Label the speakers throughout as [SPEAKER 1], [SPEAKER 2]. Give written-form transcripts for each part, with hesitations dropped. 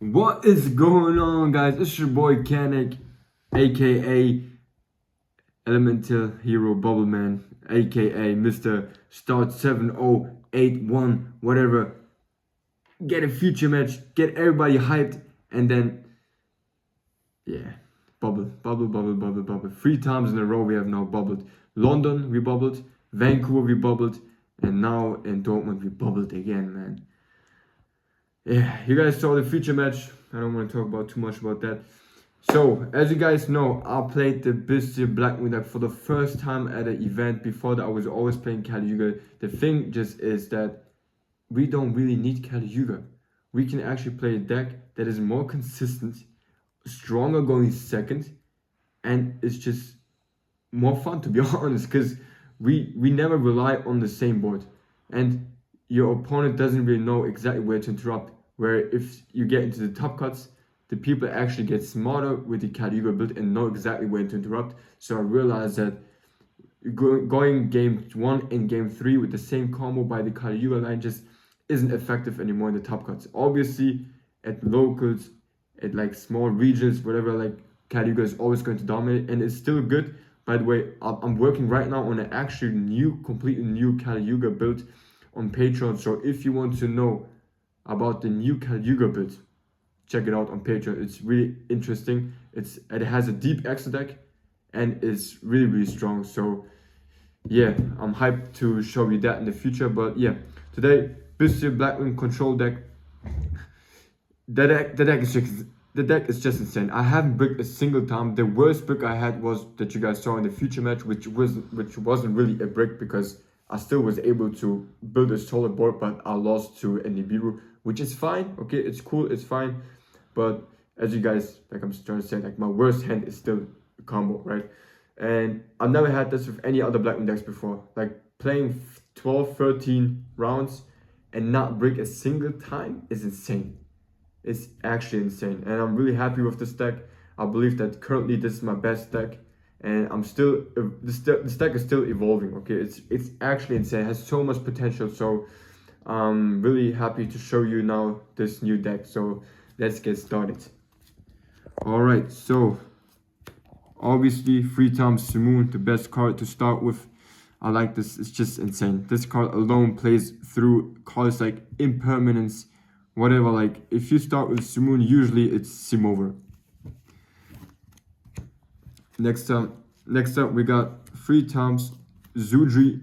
[SPEAKER 1] What is going on, guys? It's your boy Kanik, aka Elemental Hero Bubbleman, aka Mr. Start 7081, whatever. Get a future match, get everybody hyped, and then, yeah, bubble. 3 times in a row we have now bubbled. London, we bubbled. Vancouver, we bubbled. And now in Dortmund, we bubbled again, man. Yeah, you guys saw the future match. I don't want to talk about too much about that. So, as you guys know, I played the Blackwing deck for the first time at an event. Before that, I was always playing Caliuga. The thing just is that we don't really need Caliuga. We can actually play a deck that is more consistent, stronger going second, and it's just more fun, to be honest, because we never rely on the same board. And your opponent doesn't really know exactly where to interrupt. Where if you get into the top cuts, the people actually get smarter with the Caliuga build and know exactly where to interrupt. So I realized that going game 1 and game 3 with the same combo by the Caliuga line just isn't effective anymore in the top cuts. Obviously, at locals, at like small regions, whatever, like Caliuga is always going to dominate, and it's still good. By the way, I'm working right now on an actually completely new Caliuga build on Patreon. So if you want to know about the new Caliuga build, check it out on Patreon. It's really interesting. It has a deep extra deck and it's really strong. So yeah, I'm hyped to show you that in the future. But yeah, today Blackwing control deck. The deck is just insane. I haven't bricked a single time. The worst brick I had was that you guys saw in the future match, which wasn't really a brick because I still was able to build a solid board, but I lost to a Nibiru, which is fine. Okay, it's cool, it's fine. But as you guys, like I'm trying to say, like my worst hand is still a combo, right? And I've never had this with any other Blackwing decks before. Like playing 12, 13 rounds and not brick a single time is insane. It's actually insane, and I'm really happy with this deck. I believe that currently this is my best deck, and I'm still this deck is still evolving. Okay, it's actually insane. It has so much potential. So I'm really happy to show you now this new deck. So let's get started. All right, so obviously 3 times Simoon, the best card to start with. I like this. It's just insane. This card alone plays through cards like Impermanence, whatever. Like if you start with Simoon, usually it's Simover. Next up we got 3 times Zudri.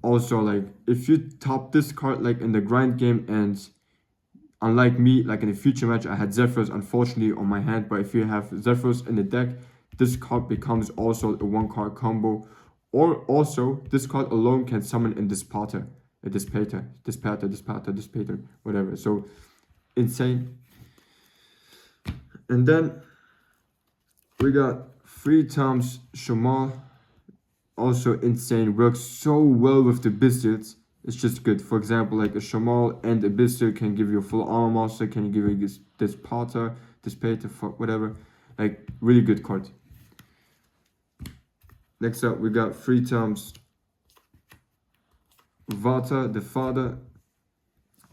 [SPEAKER 1] Also, like if you top this card like in the grind game, and unlike me, like in the future match I had Zephyros unfortunately on my hand, but if you have Zephyros in the deck, this card becomes also a 1-card combo. Or also this card alone can summon in Dispater, whatever. So insane. And then we got 3 times Shamal. Also insane. Works so well with the Biscuits. It's just good. For example, like a Shamal and a Biscuit can give you a full armor master, can give you Dispater, whatever. Like really good card. Next up, we got 3 times Vata, the father.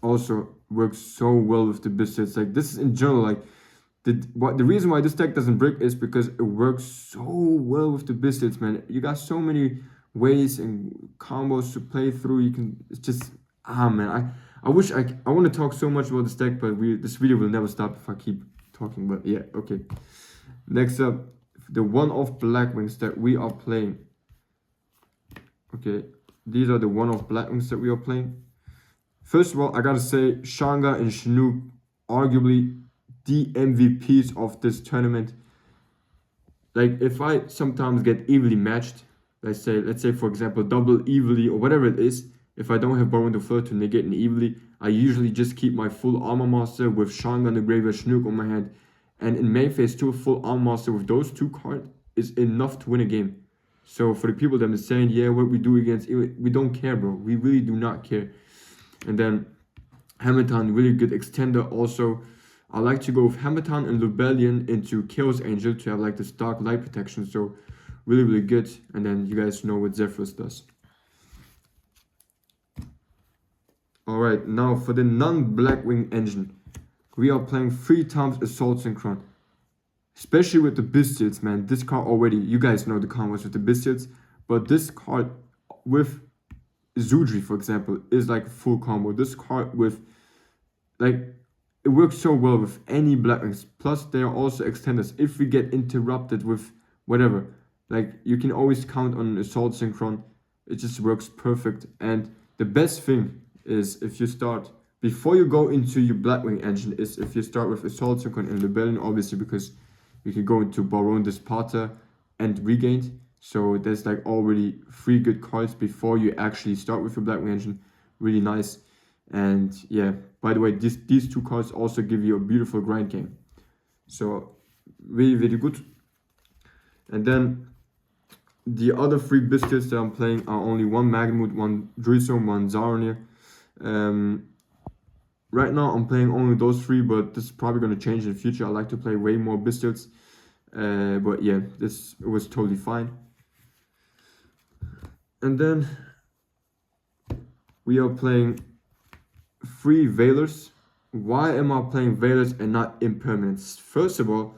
[SPEAKER 1] Also works so well with the Biscuits. Like this is in general, like the reason why this deck doesn't break is because it works so well with the Biscuits, man. You got so many ways and combos to play through. You can, it's just, man. I wish I want to talk so much about this deck, but this video will never stop if I keep talking. But yeah, okay. Next up, the one-off Blackwings that we are playing. Okay, these are the one-off Blackwings that we are playing. First of all, I gotta say, Shanga and Chinook, arguably the MVPs of this tournament. Like, if I sometimes get evenly matched, let's say for example, double evilly or whatever it is, if I don't have Borrowing the Flood to negate an evilly, I usually just keep my full Armor Master with Shanga in the graveyard, Chinook on my hand. And in main phase 2, full Armor Master with those 2 cards is enough to win a game. So for the people that are saying, yeah, what we do against, we don't care, bro. We really do not care. And then Hamilton, really good extender also. I like to go with Hamilton and Lubellion into Chaos Angel to have like this dark light protection. So really good. And then you guys know what Zephyros does. Alright, now for the non-Blackwing engine. we are playing 3 times Assault Synchron. Especially with the Biscuits, man. This card already, you guys know the combos with the Biscuits, but this card with Zudri, for example, is like full combo. This card with, like, it works so well with any Blackwings. Plus, they are also extenders. If we get interrupted with whatever, like, you can always count on Assault Synchron. It just works perfect. And the best thing is if you start, before you go into your Blackwing engine, is if you start with Assault Synchron and Rebellion, obviously, because you can go into Baron Disparta and Regained. So there's like already 3 good cards before you actually start with your Blackwing engine. Really nice. And yeah, by the way, these 2 cards also give you a beautiful grind game. So really, really good. And then the other 3 biscuits that I'm playing are only 1 Magamut, 1 Druisum, 1 Zaronier. Right now I'm playing only those 3, but this is probably going to change in the future. I like to play way more biscuits. But yeah, this was totally fine. And then we are playing 3 Veilers. Why am I playing Veilers and not Impermanents? First of all,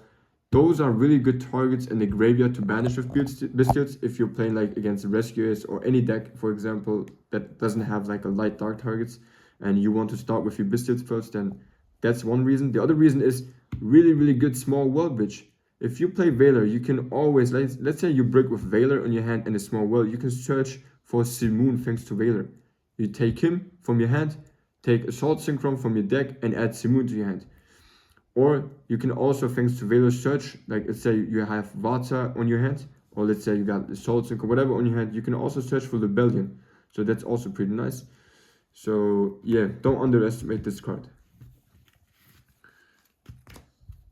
[SPEAKER 1] those are really good targets in the graveyard to banish with biscuits if you're playing like against rescuers or any deck, for example, that doesn't have like a light dark targets, and you want to start with your biscuits first. Then that's one reason. The other reason is really, really good small world bridge. If you play Veiler, you can always, let's say you break with Veiler on your hand and a small world, you can search for Simoon thanks to Veiler. You take him from your hand, take Assault Synchron from your deck, and add Simoon to your hand. Or you can also, thanks to Veiler, search, like let's say you have Vata on your hand, or let's say you got Assault Synchron, whatever on your hand, you can also search for Rebellion. So that's also pretty nice. So yeah, don't underestimate this card.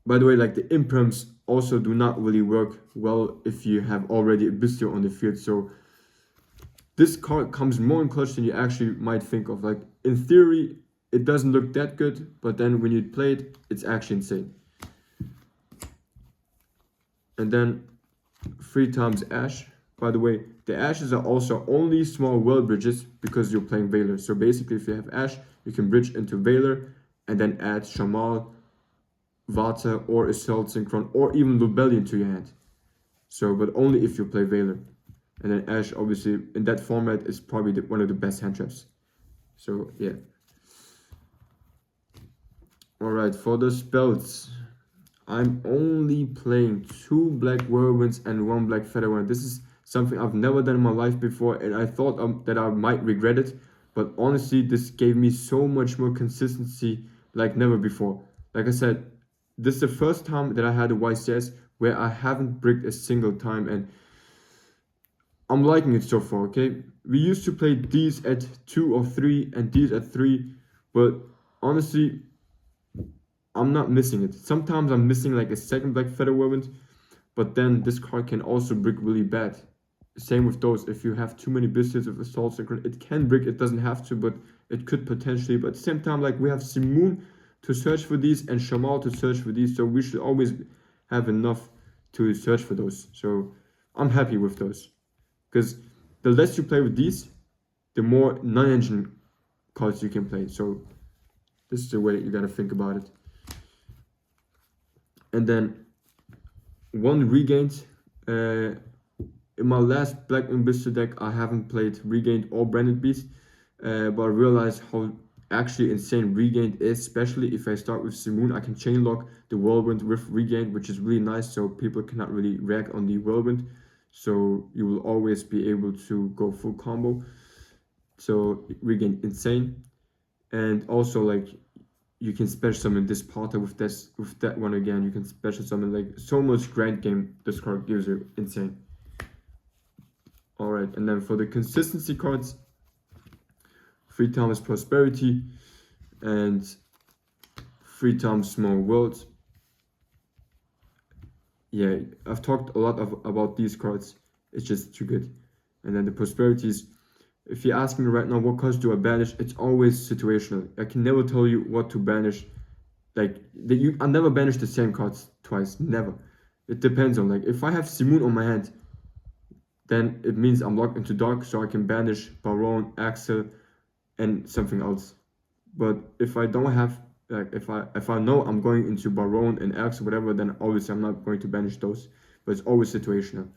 [SPEAKER 1] By the way, like the imperms also do not really work well if you have already a Bistio on the field. So this card comes more in clutch than you actually might think of. Like in theory, it doesn't look that good, but then when you play it, it's actually insane. And then 3 times Ash. By the way, the Ashes are also only small world bridges because you're playing Veiler. So basically, if you have Ash, you can bridge into Veiler and then add Shamal, Vata, or Assault Synchron, or even Rebellion to your hand. So, but only if you play Veiler. And then Ash, obviously, in that format, is probably one of the best hand traps. So, yeah. Alright, for the spells, I'm only playing 2 Black Whirlwinds and 1 Black Featherwind. This is something I've never done in my life before, and I thought that I might regret it. But honestly, this gave me so much more consistency like never before. Like I said, this is the first time that I had a YCS where I haven't bricked a single time, and I'm liking it so far, okay? We used to play these at 2 or 3 and these at 3, but honestly, I'm not missing it. Sometimes I'm missing like a second Black Feather Whirlwind, but then this card can also brick really bad. Same with those. If you have too many biscuits with Assault Synchron, it can brick, it doesn't have to, but it could potentially. But at the same time, like we have Simoon to search for these and Shamal to search for these, so we should always have enough to search for those. So I'm happy with those, because the less you play with these, the more non-engine cards you can play. So this is the way you gotta think about it. And then 1 Regained. In my last Blackwing Bistro deck, I haven't played Regained or Branded Beast, but I realized how actually insane Regained is, especially if I start with Simoon. I can chain lock the Whirlwind with Regained, which is really nice, so people cannot really react on the Whirlwind. So you will always be able to go full combo. So Regained insane. And also like you can special summon this Potter with that one again. You can special summon like so much grand game this card gives you, insane. Alright, and then for the consistency cards, 3 times Prosperity and 3 times Small World. Yeah, I've talked a lot about these cards. It's just too good. And then the Prosperities, if you ask me right now what cards do I banish, it's always situational. I can never tell you what to banish. Like, I never banish the same cards twice, never. It depends on, like, if I have Simoon on my hand, then it means I'm locked into Dark, so I can banish Baron, Axel, and something else. But if I don't have like if I know I'm going into Baron and X or whatever, then obviously I'm not going to banish those. But it's always situational.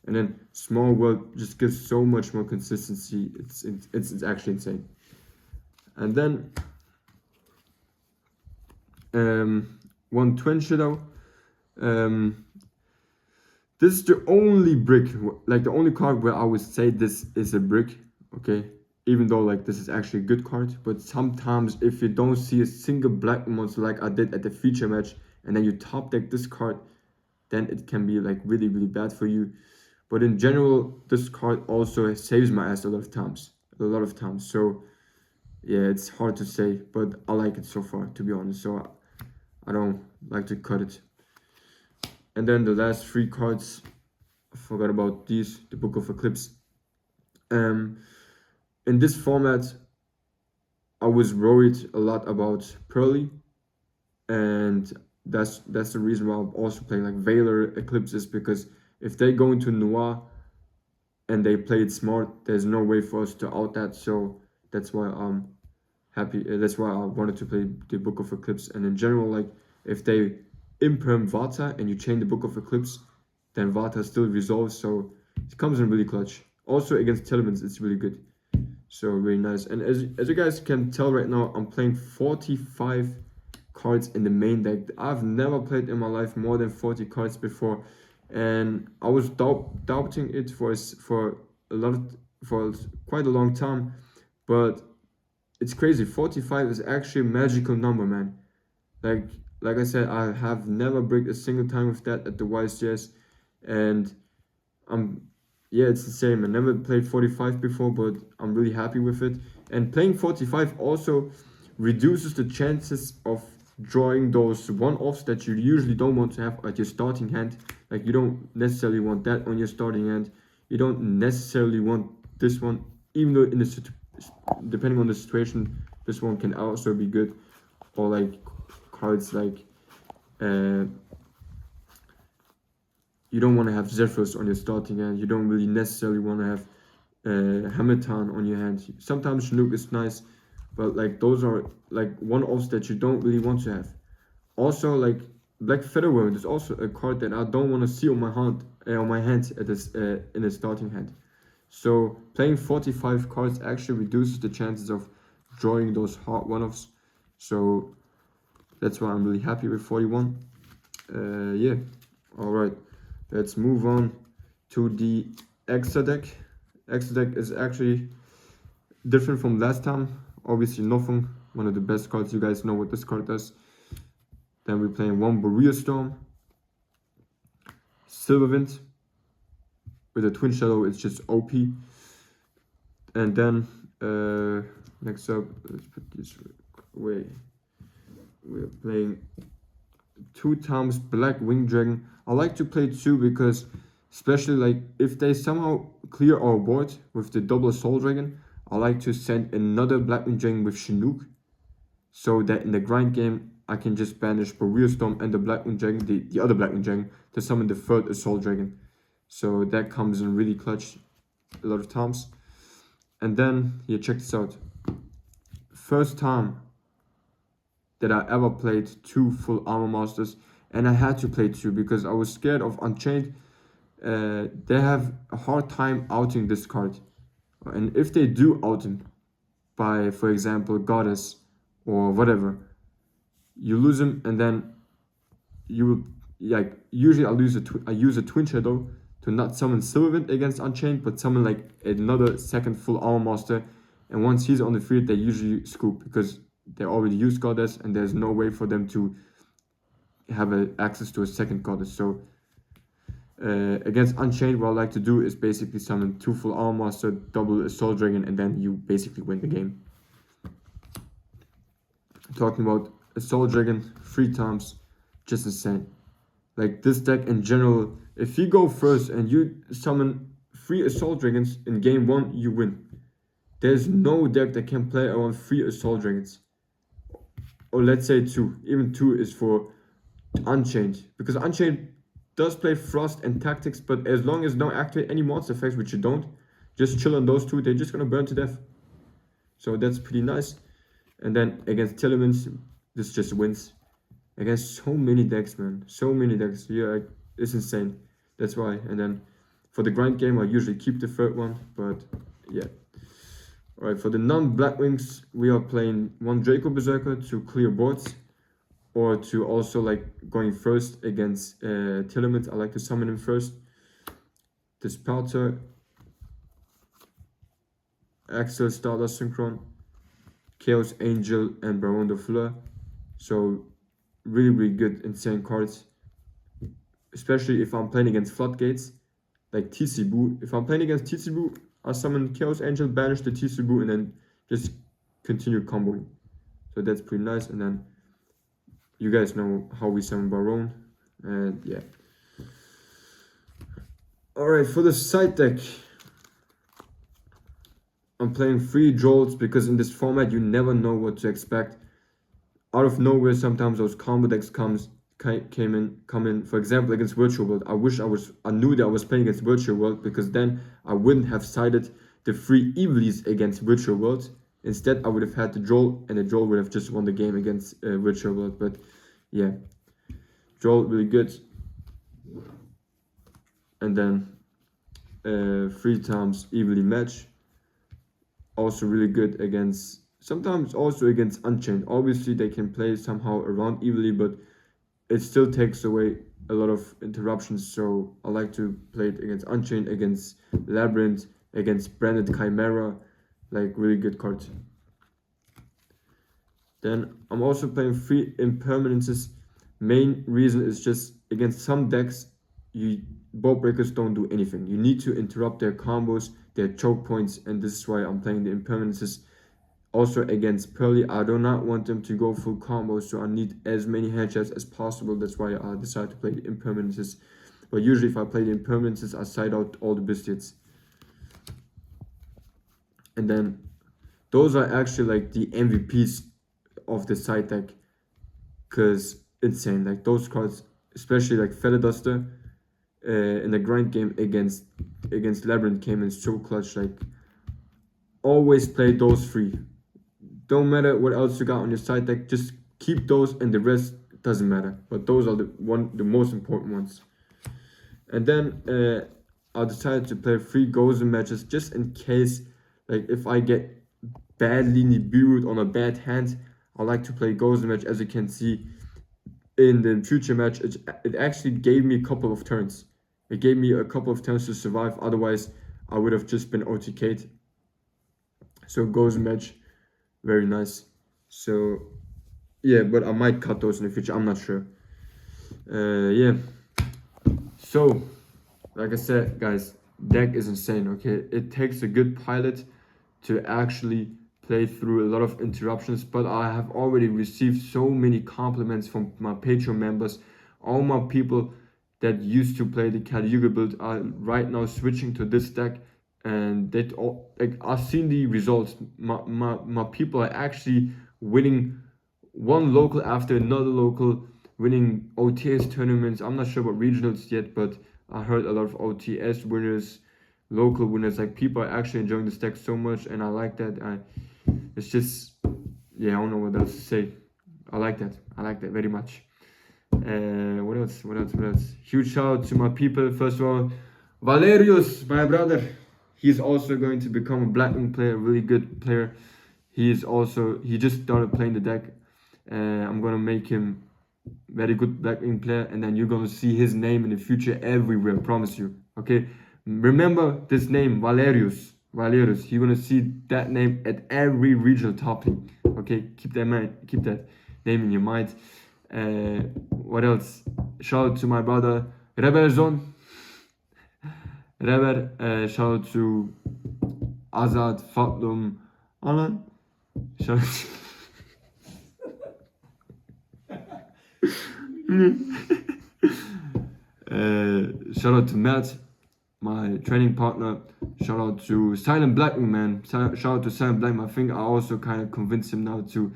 [SPEAKER 1] And then Small World just gives so much more consistency. It's actually insane. And then one Twin Shadow. This is the only brick, like the only card where I would say this is a brick, okay? Even though like this is actually a good card, but sometimes if you don't see a single black monster like I did at the feature match, and then you top deck this card, then it can be like really, really bad for you. But in general, this card also saves my ass a lot of times. So yeah, it's hard to say, but I like it so far, to be honest. So I don't like to cut it. And then the last three cards, I forgot about these, the Book of Eclipse. In this format, I was worried a lot about Pearly, and that's the reason why I'm also playing like Veiler Eclipses, because if they go into Noir and they play it smart, there's no way for us to out that. So that's why I'm happy. That's why I wanted to play the Book of Eclipse. And in general, like if they imperm Vata and you chain the Book of Eclipse, then Vata still resolves, so it comes in really clutch. Also against Telemans, it's really good. So really nice. And as you guys can tell right now, I'm playing 45 cards in the main deck. I've never played in my life more than 40 cards before, and I was doubting it for quite a long time, but it's crazy. 45 is actually a magical number, man. Like I said, I have never bricked a single time with that at the YSJS, and yeah, it's the same. I never played 45 before, but I'm really happy with it. And playing 45 also reduces the chances of drawing those one-offs that you usually don't want to have at your starting hand. Like you don't necessarily want that on your starting hand. You don't necessarily want this one, even though depending on the situation, this one can also be good. Or like cards like you don't want to have Zephyros on your starting hand. You don't really necessarily want to have Hamilton on your hand. Sometimes Chinook is nice, but like those are like one-offs that you don't really want to have. Also, like Black Featherworm is also a card that I don't want to see on my hand at this in a starting hand. So playing 45 cards actually reduces the chances of drawing those hard one-offs. So that's why I'm really happy with 41. Yeah, all right. Let's move on to the Exa deck. Exa deck is actually different from last time. Obviously, nothing. One of the best cards. You guys know what this card does. Then we're playing one Barrier Storm, Silverwind. With a Twin Shadow, it's just OP. And then next up, let's put this away. We're playing 2 times Blackwing Dragon. I like to play 2 because, especially like if they somehow clear our board with the double Soul Dragon, I like to send another Blackwing Dragon with Chinook, so that in the grind game I can just banish Barrier Storm and the Blackwing Dragon, the other Blackwing Dragon, to summon the third Assault Dragon. So that comes in really clutch a lot of times. And then, yeah, check this out. First time that I ever played 2 full Armor Masters, and I had to play 2 because I was scared of Unchained. They have a hard time outing this card. And if they do out him by, for example, Goddess or whatever, you lose him, and then you will, like, usually I use a Twin Shadow to not summon Silverwind against Unchained, but summon like another second full Armor Master. And once he's on the field, they usually scoop because they already used Goddess, and there's no way for them to have access to a second Goddess. So against Unchained, what I like to do is basically summon 2 full Armor Master, double Assault Dragon, and then you basically win the game. Talking about Assault Dragon 3 times, just insane. Like this deck in general, if you go first and you summon 3 Assault Dragons in game 1, you win. There's no deck that can play around 3 Assault Dragons. Or let's say 2. Even 2 is for Unchained. Because Unchained does play Frost and Tactics, but as long as you don't activate any monster effects, which you don't, just chill on those 2, they're just gonna burn to death. So that's pretty nice. And then against Telemans, this just wins against so many decks, man. So many decks. Yeah, it's insane. That's why. And then for the grind game, I usually keep the third one, but yeah. Alright, for the non-Blackwings, we are playing one Draco Berserker to clear boards, or to also like going first against Tillermans. I like to summon him first. Dispelter, Axel, Stardust Synchron, Chaos Angel, and Baron de Fleur. So really good, insane cards. Especially if I'm playing against Floodgates, like Tisibu. If I'm playing against Tisibu, I summon Chaos Angel, banish the Tisubu, and then just continue comboing. So that's pretty nice. And then you guys know how we summon Baron. And yeah. Alright, for the side deck, I'm playing 3 Jolts because in this format you never know what to expect. Out of nowhere, sometimes those combo decks come in. For example, against Virtual World, I knew that I was playing against Virtual World, because then I wouldn't have sided the 3 Evilies against Virtual World. Instead, I would have had the Joel, and the Joel would have just won the game against Virtual World. But yeah, Joel really good. And then 3 times Evily match, also really good against. Sometimes also against Unchained. Obviously, they can play somehow around evilly, but it still takes away a lot of interruptions. So I like to play it against Unchained, against Labyrinth, against Branded Chimera. Like, really good cards. Then I'm also playing 3 Impermanences. Main reason is just against some decks, board breakers don't do anything. You need to interrupt their combos, their choke points, and this is why I'm playing the Impermanences. Also against Pearly, I do not want them to go full combos, so I need as many headshots as possible. That's why I decided to play the Impermanences. But usually if I play the Impermanences, I side out all the Biscuits. And then those are actually like the MVPs of the side deck, because insane. Like those cards, especially like Feather Duster in the grind game against Labyrinth, came in so clutch. Like, always play those 3. Don't matter what else you got on your side deck, just keep those, and the rest doesn't matter. But those are the most important ones. And then I decided to play 3 Gozen matches just in case, like if I get badly Nibiru'd on a bad hand, I like to play Gozen match. As you can see in the future match, it actually gave me a couple of turns. It gave me a couple of turns to survive. Otherwise, I would have just been OTK'd. So Gozen match, very nice. So yeah, but I might cut those in the future, I'm not sure. Yeah, so like I said, guys, deck is insane. Okay, it takes a good pilot to actually play through a lot of interruptions, but I have already received so many compliments from my Patreon members. All my people that used to play the Caliuga build are right now switching to this deck. And that all, like, I've seen the results. My people are actually winning one local after another local, winning OTS tournaments. I'm not sure about regionals yet, but I heard a lot of OTS winners, local winners. Like, people are actually enjoying this deck so much, and I like that. It's just, yeah, I don't know what else to say. I like that very much. What else? Huge shout out to my people. First of all, Valerius, my brother. He's also going to become a Blackwing player, really good player. He just started playing the deck. I'm gonna make him very good Blackwing player, and then you're gonna see his name in the future everywhere, promise you. Okay, remember this name, Valerius. You're gonna see that name at every regional top league. Okay, keep that name in your mind. What else? Shout out to my brother Rebelzon. Shout out to Azad, Fatlum, Alan. Shout out shout out to Matt, my training partner. Shout out to Silent Blackwing, man. Shout out to Silent Blackwing. I think I also kind of convinced him now to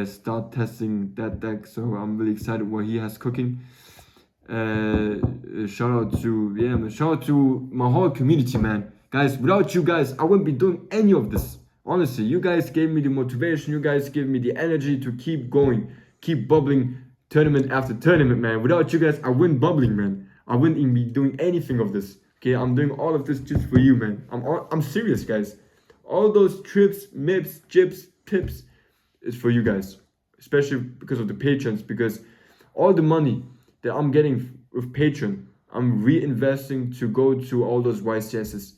[SPEAKER 1] start testing that deck, so I'm really excited what he has cooking. Shout out to my whole community, man. Guys, without you guys, I wouldn't be doing any of this. Honestly, you guys gave me the motivation, you guys gave me the energy to keep going. keep bubbling tournament after tournament, man. Without you guys, I wouldn't bubbling, man. I wouldn't even be doing anything of this. Okay, I'm doing all of this just for you, man. I'm serious, guys. All those trips, mips, chips, tips is for you guys, especially because of the patrons. Because all the money that I'm getting with Patreon, I'm reinvesting to go to all those YCSs.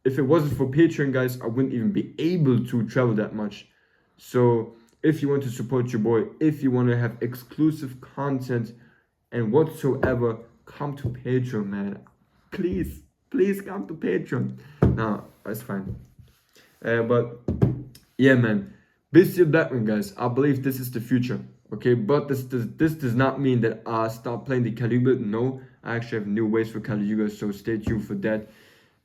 [SPEAKER 1] If it wasn't for Patreon, guys, I wouldn't even be able to travel that much. So if you want to support your boy, if you want to have exclusive content and whatsoever, come to Patreon, man. Please come to Patreon. No, that's fine. But yeah, man. Still Blackwing, guys. I believe this is the future. Okay, but this does not mean that I stop playing the Caliber. No, I actually have new ways for Caliber, so stay tuned for that.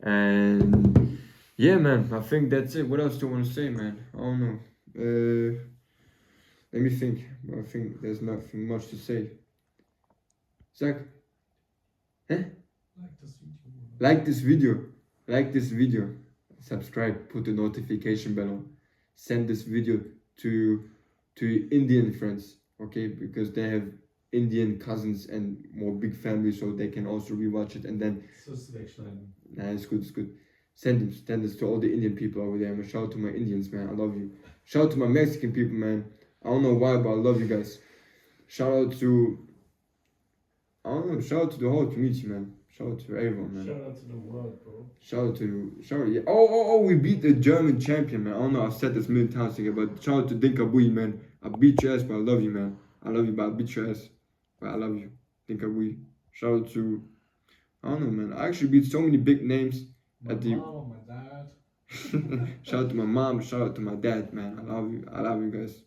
[SPEAKER 1] And yeah, man, I think that's it. What else do I want to say, man? I don't know. Let me think. I think there's nothing much to say. Zach? Huh? Like this video. Like this video. Subscribe. Put the notification bell on. Send this video to Indian friends. Okay? Because they have Indian cousins and more big families, so they can also rewatch it. And then... Nah, it's good, it's good. Send this to all the Indian people over there. Shout out to my Indians, man. I love you. Shout out to my Mexican people, man. I don't know why, but I love you guys. Shout out to... I don't know. Shout out to the whole community, man. Shout out to everyone, man.
[SPEAKER 2] Shout out to the world, bro.
[SPEAKER 1] Shout out, yeah. Oh, we beat the German champion, man. I don't know, I've said this a million times again, but shout out to Dinkabui, man. I beat your ass, but I love you, man. I love you, but I beat your ass. But I love you. Dinkabui. Shout out to... I don't know, man. I actually beat so many big names at the...
[SPEAKER 2] mom, my dad.
[SPEAKER 1] Shout out to my mom. Shout out to my dad, man. I love you. I love you guys.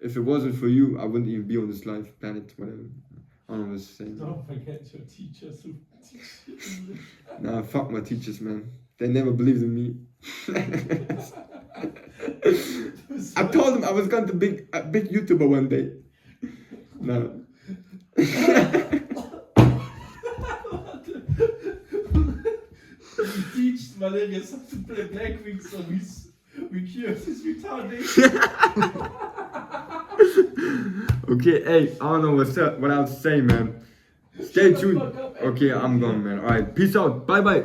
[SPEAKER 1] If it wasn't for you, I wouldn't even be on this life, planet, whatever. I don't know what to say.
[SPEAKER 2] Don't forget your teachers who teach you.
[SPEAKER 1] Nah, fuck my teachers, man. They never believed in me. I told them I was going to be a big YouTuber one day. No.
[SPEAKER 2] He teach Valerius how to play Blackwing, so we cure his retardation.
[SPEAKER 1] Okay, hey, I don't know what else to say, man. Stay tuned. Okay, I'm gone, man. Alright, peace out. Bye bye.